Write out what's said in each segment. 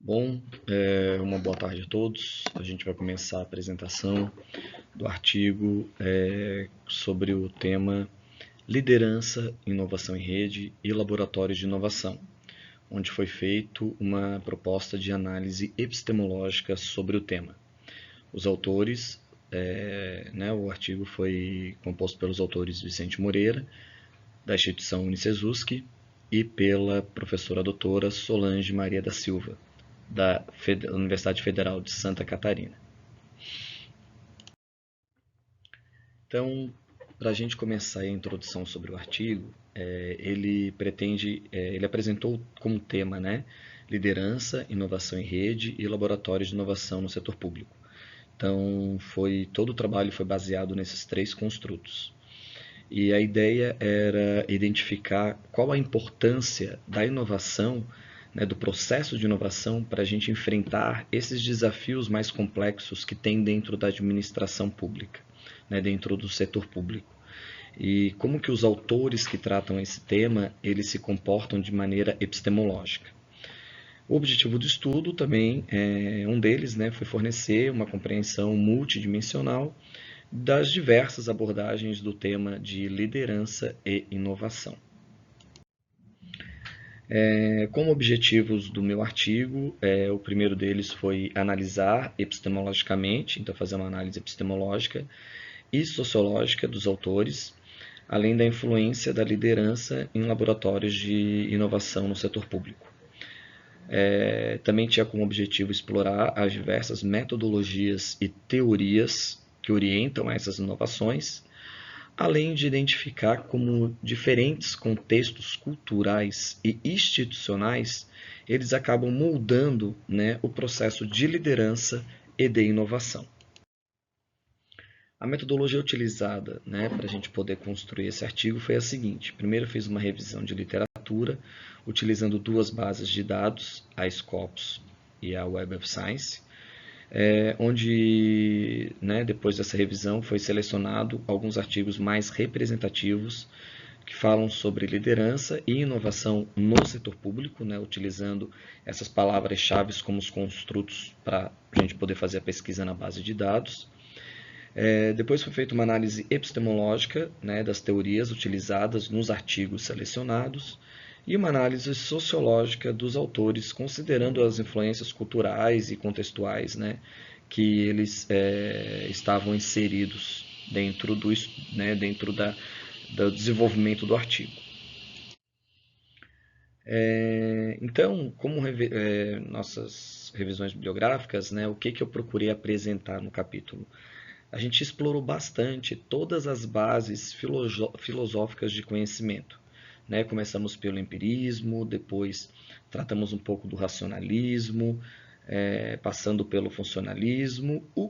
Bom, uma boa tarde a todos. A gente vai começar a apresentação do artigo sobre o tema Liderança, Inovação em Rede e Laboratórios de Inovação, onde foi feito uma proposta de análise epistemológica sobre o tema. Os autores, o artigo foi composto pelos autores Vicente Moreira, da instituição Unicesuski, e pela professora doutora Solange Maria da Silva, da Universidade Federal de Santa Catarina. Então, para a gente começar a introdução sobre o artigo, ele apresentou como tema, liderança, inovação em rede e laboratórios de inovação no setor público. Então, todo o trabalho foi baseado nesses três construtos. E a ideia era identificar qual a importância da inovação, do processo de inovação, para a gente enfrentar esses desafios mais complexos que tem dentro da administração pública, dentro do setor público. E como que os autores que tratam esse tema, eles se comportam de maneira epistemológica. O objetivo do estudo também, um deles, foi fornecer uma compreensão multidimensional das diversas abordagens do tema de liderança e inovação. Como objetivos do meu artigo, o primeiro deles foi analisar epistemologicamente, então fazer uma análise epistemológica e sociológica dos autores, além da influência da liderança em laboratórios de inovação no setor público. Também tinha como objetivo explorar as diversas metodologias e teorias que orientam essas inovações, além de identificar como diferentes contextos culturais e institucionais eles acabam moldando, o processo de liderança e de inovação. A metodologia utilizada, para a gente poder construir esse artigo foi a seguinte. Primeiro eu fiz uma revisão de literatura, utilizando duas bases de dados, a Scopus e a Web of Science, onde, depois dessa revisão, foi selecionado alguns artigos mais representativos que falam sobre liderança e inovação no setor público, utilizando essas palavras-chave como os construtos para a gente poder fazer a pesquisa na base de dados. Depois foi feita uma análise epistemológica, das teorias utilizadas nos artigos selecionados e uma análise sociológica dos autores, considerando as influências culturais e contextuais, que eles estavam inseridos dentro do desenvolvimento do artigo. Então, como nossas revisões bibliográficas, o que eu procurei apresentar no capítulo? A gente explorou bastante todas as bases filosóficas de conhecimento. Começamos pelo empirismo, depois tratamos um pouco do racionalismo, passando pelo funcionalismo, o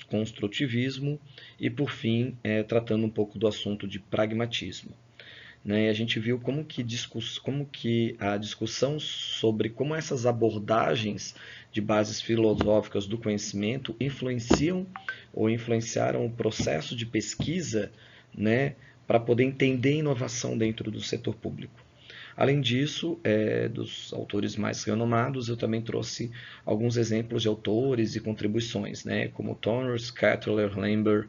construtivismo e, por fim, tratando um pouco do assunto de pragmatismo. E a gente viu como que a discussão sobre como essas abordagens de bases filosóficas do conhecimento influenciam ou influenciaram o processo de pesquisa, para poder entender a inovação dentro do setor público. Além disso, dos autores mais renomados, eu também trouxe alguns exemplos de autores e contribuições, como Toners, Kettler, Lambert,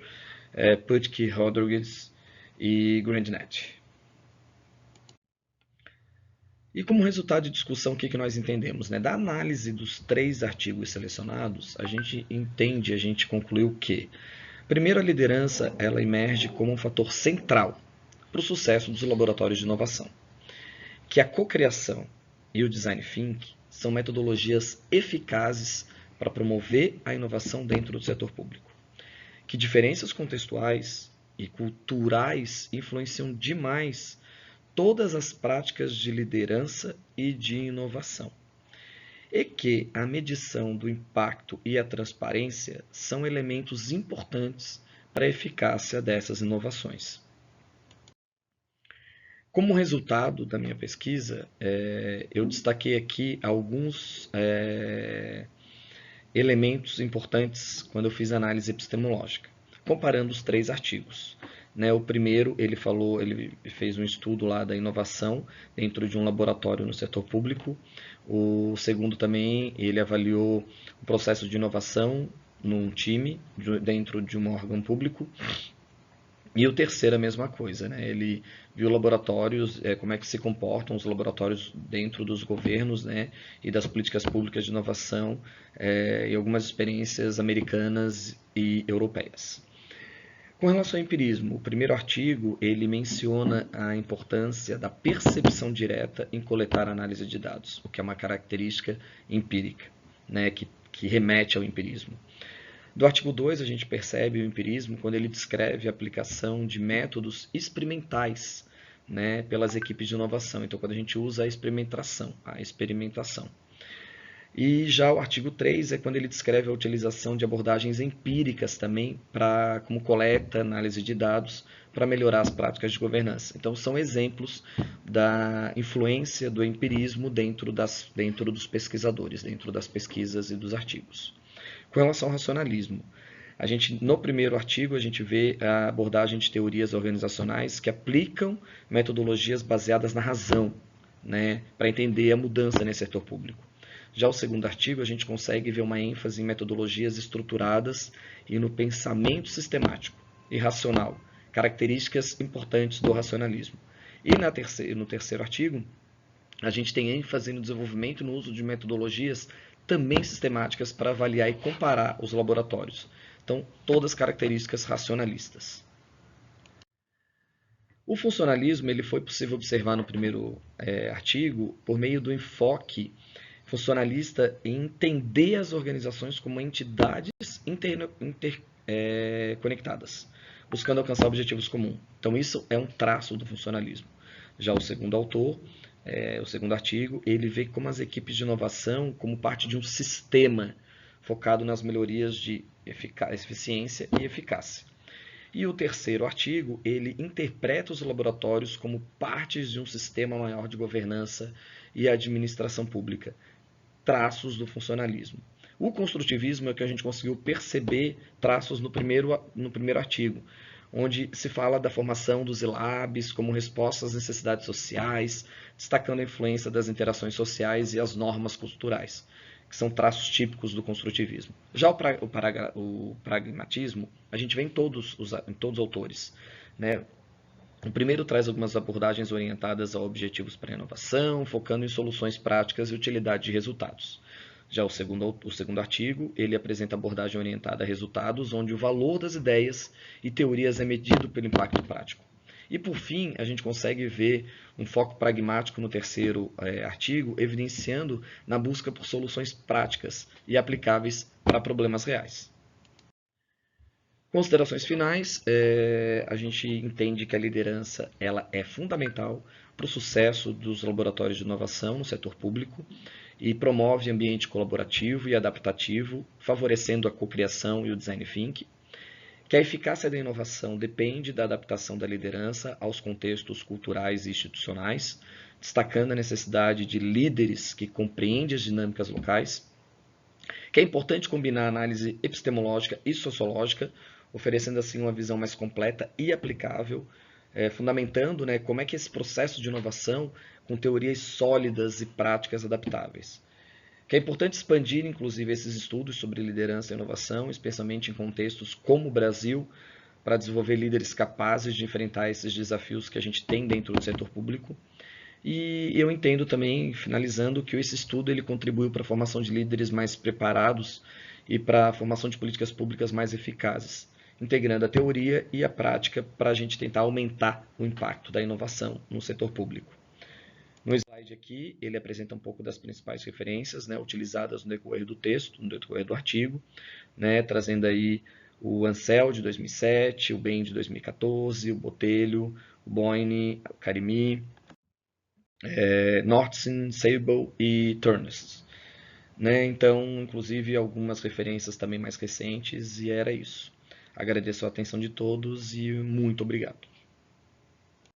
Putke, Rodrigues e Grandnet. E como resultado de discussão, o que nós entendemos? Da análise dos três artigos selecionados, a gente concluiu que, primeiro, a liderança ela emerge como um fator central para o sucesso dos laboratórios de inovação, que a cocriação e o design thinking são metodologias eficazes para promover a inovação dentro do setor público, que diferenças contextuais e culturais influenciam demais todas as práticas de liderança e de inovação, e que a medição do impacto e a transparência são elementos importantes para a eficácia dessas inovações. Como resultado da minha pesquisa, eu destaquei aqui alguns elementos importantes quando eu fiz a análise epistemológica, comparando os três artigos. O primeiro, ele fez um estudo lá da inovação dentro de um laboratório no setor público, O segundo também, ele avaliou o processo de inovação num time, dentro de um órgão público. E o terceiro, a mesma coisa, né? Ele viu laboratórios, como é que se comportam os laboratórios dentro dos governos, né? E das políticas públicas de inovação, e algumas experiências americanas e europeias. Com relação ao empirismo, o primeiro artigo ele menciona a importância da percepção direta em coletar análise de dados, o que é uma característica empírica, né, que remete ao empirismo. Do artigo 2, a gente percebe o empirismo quando ele descreve a aplicação de métodos experimentais, né, pelas equipes de inovação. Então, quando a gente usa a experimentação. E já o artigo 3 é quando ele descreve a utilização de abordagens empíricas também, como coleta, análise de dados, para melhorar as práticas de governança. Então, são exemplos da influência do empirismo dentro dos pesquisadores, dentro das pesquisas e dos artigos. Com relação ao racionalismo, no primeiro artigo, a gente vê a abordagem de teorias organizacionais que aplicam metodologias baseadas na razão, né, para entender a mudança nesse setor público. Já o segundo artigo, a gente consegue ver uma ênfase em metodologias estruturadas e no pensamento sistemático e racional, características importantes do racionalismo. E no terceiro artigo, a gente tem ênfase no desenvolvimento e no uso de metodologias também sistemáticas para avaliar e comparar os laboratórios. Então, todas características racionalistas. O funcionalismo ele foi possível observar no primeiro artigo por meio do enfoque funcionalista em entender as organizações como entidades interconectadas, buscando alcançar objetivos comuns. Então, isso é um traço do funcionalismo. Já o segundo autor, o segundo artigo, ele vê como as equipes de inovação como parte de um sistema focado nas melhorias de eficiência e eficácia. E o terceiro artigo, ele interpreta os laboratórios como partes de um sistema maior de governança e administração pública, traços do funcionalismo. O construtivismo é que a gente conseguiu perceber traços no primeiro artigo, onde se fala da formação dos ILABs como resposta às necessidades sociais, destacando a influência das interações sociais e as normas culturais, que são traços típicos do construtivismo. Já o pragmatismo, a gente vê em todos os autores, né? O primeiro traz algumas abordagens orientadas a objetivos para a inovação, focando em soluções práticas e utilidade de resultados. Já o segundo artigo, ele apresenta abordagem orientada a resultados, onde o valor das ideias e teorias é medido pelo impacto prático. E por fim, a gente consegue ver um foco pragmático no terceiro artigo, evidenciando na busca por soluções práticas e aplicáveis para problemas reais. Considerações finais, a gente entende que a liderança ela é fundamental para o sucesso dos laboratórios de inovação no setor público e promove ambiente colaborativo e adaptativo, favorecendo a cocriação e o design thinking, que a eficácia da inovação depende da adaptação da liderança aos contextos culturais e institucionais, destacando a necessidade de líderes que compreendem as dinâmicas locais, que é importante combinar a análise epistemológica e sociológica, oferecendo assim uma visão mais completa e aplicável, fundamentando, né, como é que esse processo de inovação com teorias sólidas e práticas adaptáveis. Que é importante expandir, inclusive, esses estudos sobre liderança e inovação, especialmente em contextos como o Brasil, para desenvolver líderes capazes de enfrentar esses desafios que a gente tem dentro do setor público. E eu entendo também, finalizando, que esse estudo ele contribuiu para a formação de líderes mais preparados e para a formação de políticas públicas mais eficazes, integrando a teoria e a prática para a gente tentar aumentar o impacto da inovação no setor público. No slide aqui, ele apresenta um pouco das principais referências, né, utilizadas no decorrer do texto, no decorrer do artigo, né, trazendo aí o Ansel de 2007, o Ben de 2014, o Botelho, o Boyne, o Karimi, Nordsen, Sable e Turnest. Né? Então, inclusive, algumas referências também mais recentes, e era isso. Agradeço a atenção de todos e muito obrigado.